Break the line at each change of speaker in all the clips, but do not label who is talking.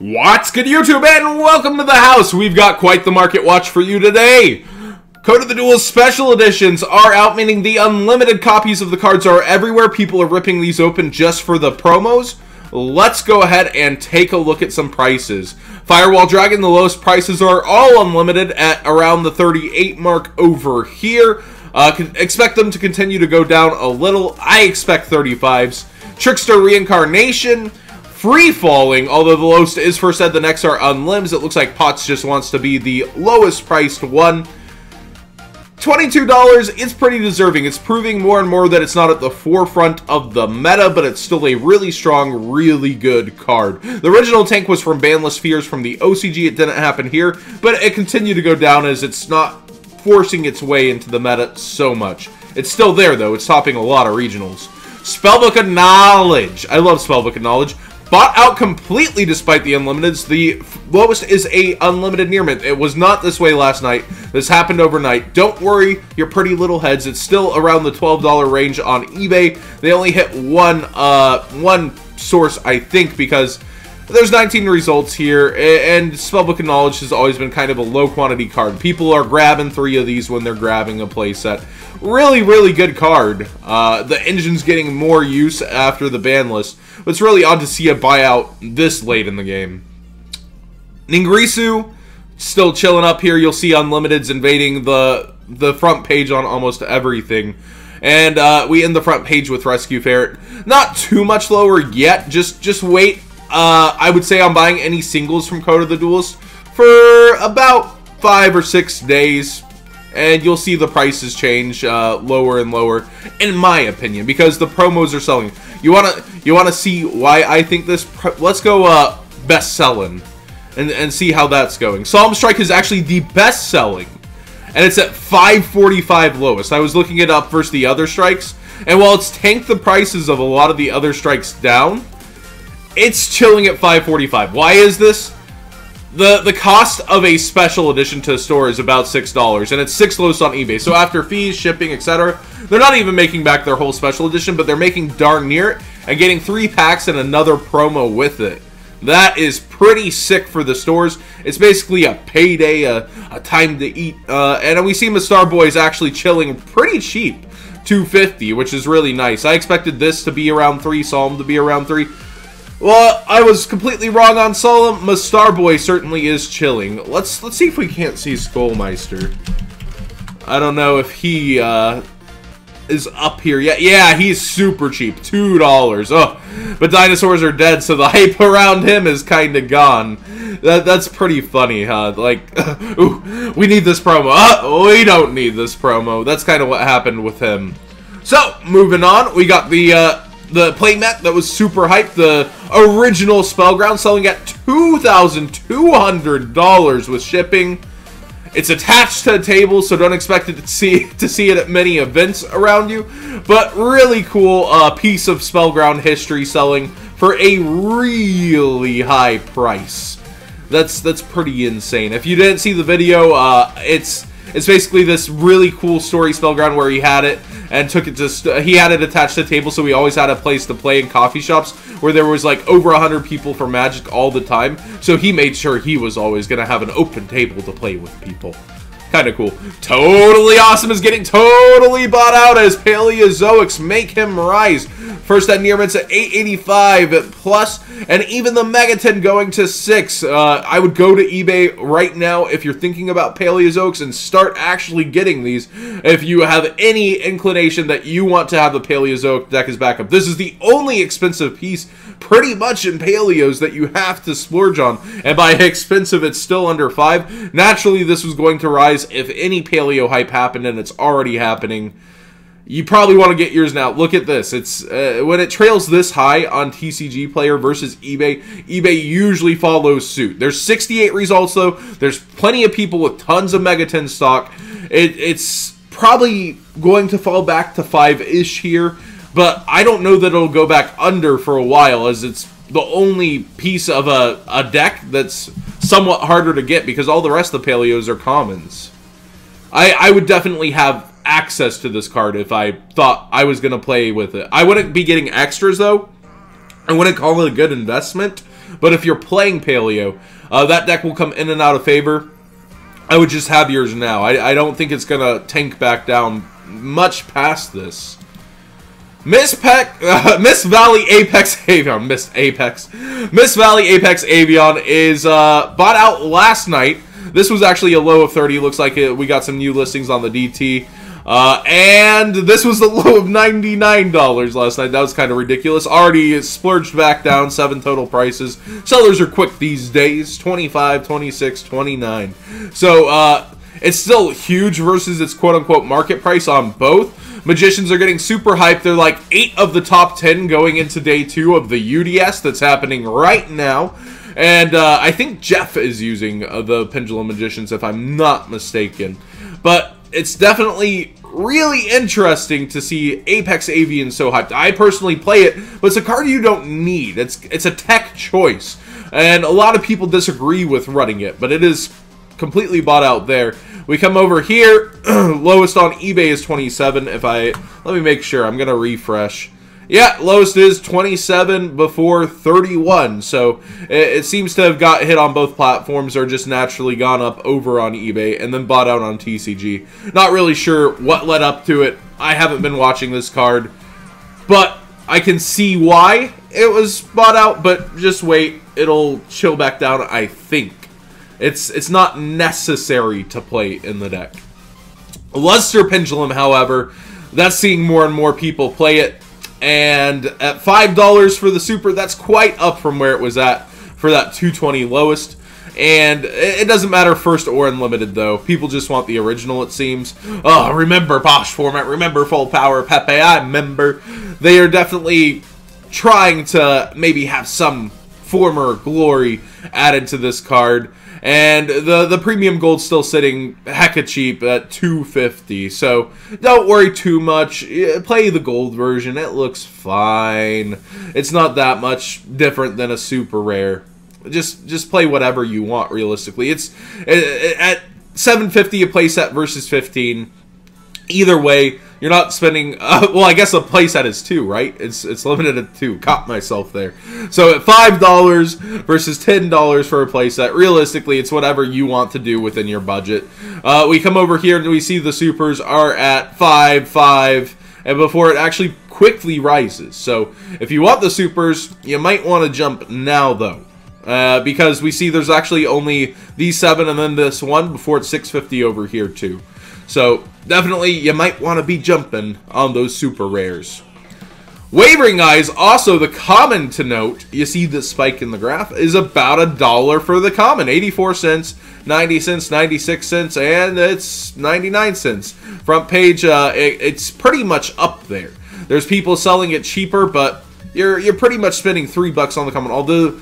What's good, YouTube, and welcome to the house. We've got quite the market watch for you today. Code of the Duelist special editions are out, meaning the unlimited copies of the cards are everywhere. People are ripping these open just for the promos. Let's go ahead and take a look at some prices. Firewall Dragon, the lowest prices are all unlimited at around the 38 mark over here. Expect them to continue to go down a little. I expect 35s. Trickster Reincarnation, free falling, although the lowest is first ed, the next are unlims. It looks like Potts just wants to be the lowest priced one. $22, it's pretty deserving. It's proving more and more that it's not at the forefront of the meta, but it's still a really strong, really good card. The original tank was from banlist fears from the OCG. It didn't happen here, but it continued to go down as it's not forcing its way into the meta so much. It's still there, though. It's topping a lot of regionals. Spellbook of Knowledge. I love Spellbook of Knowledge. Bought out completely despite the unlimiteds. The lowest is a unlimited near mint. It was not this way last night. This happened overnight. Don't worry, your pretty little heads. It's still around the $12 range on eBay. They only hit one source, I think, because there's 19 results here, and Spellbook of Knowledge has always been kind of a low quantity card. People are grabbing 3 of these when they're grabbing a playset. Really, really good card. The engine's getting more use after the ban list. But it's really odd to see a buyout this late in the game. Ningrisu, still chilling up here. You'll see unlimiteds invading the front page on almost everything. And we end the front page with Rescue Ferret. Not too much lower yet. Just wait. I would say I'm buying any singles from Code of the Duelist for about 5 or 6 days. And you'll see the prices change lower and lower, in my opinion, because the promos are selling. You wanna see why I think this? Let's go best selling, and see how that's going. Solemn Strike is actually the best selling, and it's at 545 lowest. I was looking it up versus the other strikes, and while it's tanked the prices of a lot of the other strikes down, it's chilling at 545. Why is this? The cost of a special edition to a store is about $6, and it's 6 lowest on eBay. So after fees, shipping, etc., they're not even making back their whole special edition, but they're making darn near it and getting 3 packs and another promo with it. That is pretty sick for the stores. It's basically a payday, a time to eat. And we see Star Boys actually chilling pretty cheap, $2.50, which is really nice. I expected this to be around 3, Solemn to be around 3. Well, I was completely wrong on Solemn. Starboy certainly is chilling. Let's see if we can't see Skullmeister. I don't know if he is up here yet. Yeah, he's super cheap, $2. Oh, but dinosaurs are dead, so the hype around him is kind of gone. That's pretty funny, huh? Like, ooh, we need this promo. We don't need this promo. That's kind of what happened with him. So, moving on, we got the playmat that was super hyped, the original Spellground, selling at $2,200 with shipping. It's attached to a table, so don't expect it to see it at many events around you. But really cool piece of Spellground history selling for a really high price. That's pretty insane. If you didn't see the video, it's basically this really cool story Spellground where he had it and took it to he had it attached to the table, so we always had a place to play in coffee shops where there was like over 100 people for Magic all the time. So he made sure he was always gonna have an open table to play with people. Kind of cool. Totally Awesome is getting totally bought out as Paleozoics make him rise. First at near mints at 885 plus, and even the Megaton going to 6. I would go to eBay right now if you're thinking about Paleozoics and start actually getting these. If you have any inclination that you want to have a Paleozoic deck as backup, this is the only expensive piece pretty much in Paleos that you have to splurge on. And by expensive, it's still under 5. Naturally, this was going to rise if any Paleo hype happened, and it's already happening. You probably want to get yours now. Look at this. It's when it trails this high on TCG Player versus eBay, eBay usually follows suit. There's 68 results, though. There's plenty of people with tons of Megaton stock. It's probably going to fall back to 5-ish here, but I don't know that it'll go back under for a while, as it's the only piece of a deck that's somewhat harder to get because all the rest of the Paleos are commons. I would definitely have access to this card if I thought I was going to play with it. I wouldn't be getting extras, though. I wouldn't call it a good investment, But if you're playing Paleo, that deck will come in and out of favor. I would just have yours now. I don't think it's going to tank back down much past this. Miss Valley Apex Avian. Miss Valley Apex Avian is bought out last night. This was actually a low of 30. Looks like we got some new listings on the DT. And this was the low of $99 last night. That was kind of ridiculous. Already splurged back down, 7 total prices. Sellers are quick these days, 25, 26, 29. So, it's still huge versus its quote-unquote market price on both. Magicians are getting super hyped. They're like 8 of the top 10 going into day 2 of the UDS that's happening right now. And I think Jeff is using the Pendulum Magicians, if I'm not mistaken. But it's definitely really interesting to see Apex Avian so hyped. I personally play it, but it's a card you don't need. It's a tech choice. And a lot of people disagree with running it, but it is completely bought out there. We come over here, lowest on eBay is 27. Let me make sure, I'm gonna refresh. Yeah, lowest is 27 before 31, so it seems to have got hit on both platforms or just naturally gone up over on eBay and then bought out on TCG. Not really sure what led up to it. I haven't been watching this card, but I can see why it was bought out, but just wait, it'll chill back down, I think. It's not necessary to play in the deck. Luster Pendulum, however, that's seeing more and more people play it. And at $5 for the Super, that's quite up from where it was at for that 220 lowest. And it doesn't matter first or unlimited, though. People just want the original, it seems. Oh, remember Bosch format, remember Full Power Pepe, I remember. They are definitely trying to maybe have some former glory added to this card. And the premium gold's still sitting hecka cheap at $250. So don't worry too much. Play the gold version. It looks fine. It's not that much different than a super rare. Just play whatever you want realistically. It's at $750 a playset versus 15. Either way, you're not spending, well, I guess a playset is 2, right? It's limited at 2. Caught myself there. So at $5 versus $10 for a playset, realistically, it's whatever you want to do within your budget. We come over here and we see the supers are at $5, and before it actually quickly rises. So if you want the supers, you might want to jump now, though. Because we see there's actually only these 7 and then this one before it's $650 over here, too. So, definitely, you might want to be jumping on those super rares. Wavering Eyes, also the common to note, you see the spike in the graph, is about $1 for the common. 84 cents, 90 cents, 96 cents, and it's 99 cents. Front page, it's pretty much up there. There's people selling it cheaper, but you're pretty much spending $3 on the common. Although,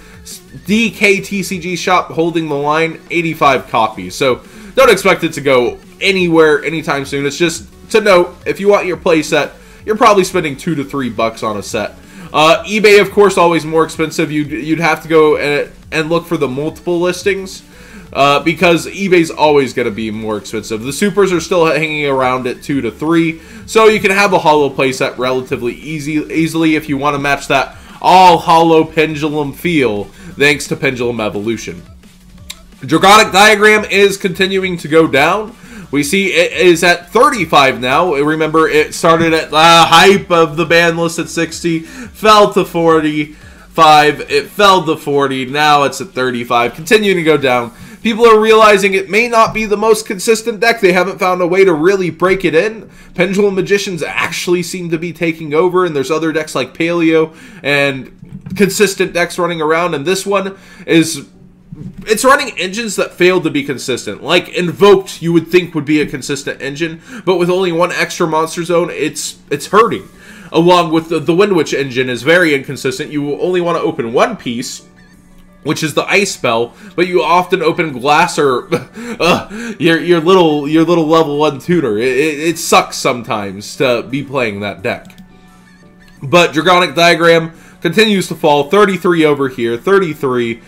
DKTCG shop holding the line, 85 copies. So, don't expect it to go anywhere anytime soon. It's just to note, if you want your playset, you're probably spending $2 to $3 on a set. eBay, of course, always more expensive. You'd have to go and look for the multiple listings because eBay's always going to be more expensive. The supers are still hanging around at $2 to $3, so you can have a hollow playset relatively easily if you want to match that all hollow pendulum feel, thanks to Pendulum Evolution. Dragonic Diagram is continuing to go down. We see it is at 35 now. Remember, it started at the hype of the ban list at 60, fell to 45, it fell to 40, now it's at 35, continuing to go down. People are realizing it may not be the most consistent deck. They haven't found a way to really break it in. Pendulum Magicians actually seem to be taking over, and there's other decks like Paleo and consistent decks running around, and this one is... It's running engines that failed to be consistent. Like Invoked, you would think would be a consistent engine, but with only 1 extra monster zone, it's hurting. Along with the Wind Witch engine is very inconsistent. You only want to open 1 piece, which is the Ice Spell, but you often open Glass or your little level 1 tutor. It sucks sometimes to be playing that deck. But Dragonic Diagram continues to fall. 33 over here, 33.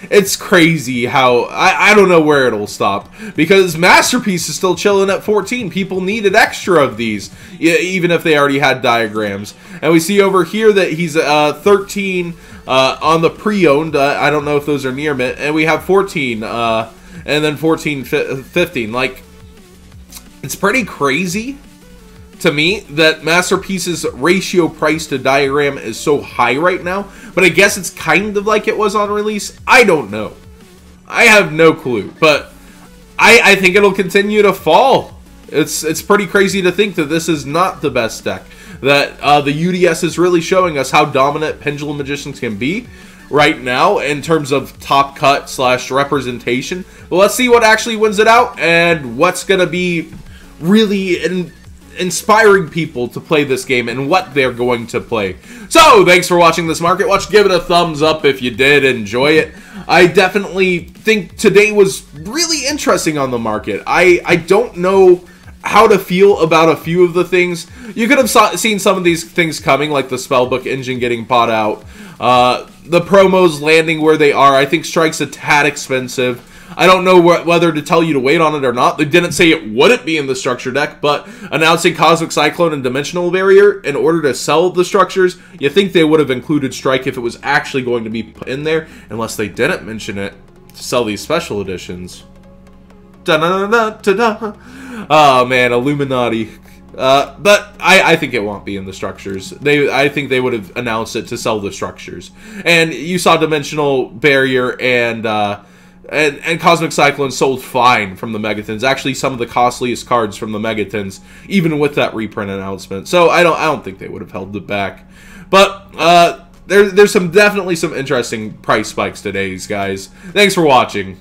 It's crazy how I don't know where it'll stop, because Masterpiece is still chilling at 14. People needed extra of these, even if they already had diagrams. And we see over here that he's 13 On the pre-owned, I don't know if those are near mint, and we have 14, and then 14, 15. Like, it's pretty crazy to me that Masterpiece's ratio price to diagram is so high right now, but I guess it's kind of like it was on release. I don't know. I have no clue, but I think it'll continue to fall. It's pretty crazy to think that this is not the best deck. That the UDS is really showing us how dominant Pendulum Magicians can be right now in terms of top cut / representation. But let's see what actually wins it out and what's going to be really inspiring people to play this game and what they're going to play. So, thanks for watching this market watch. Give it a thumbs up if you did enjoy it. I definitely think today was really interesting on the market. I don't know how to feel about a few of the things. You could have seen some of these things coming, like the Spellbook engine getting bought out. The promos landing where they are. I think Strike's a tad expensive. I don't know whether to tell you to wait on it or not. They didn't say it wouldn't be in the structure deck, but announcing Cosmic Cyclone and Dimensional Barrier in order to sell the structures, you think they would have included Strike if it was actually going to be put in there, unless they didn't mention it to sell these special editions. Da-da-da-da-da-da. Oh man, Illuminati. But I think it won't be in the structures. I think they would have announced it to sell the structures. And you saw Dimensional Barrier and Cosmic Cyclone sold fine from the Megathons. Actually, some of the costliest cards from the Megathons, even with that reprint announcement. So I don't think they would have held it back. But there's definitely some interesting price spikes today, guys. Thanks for watching.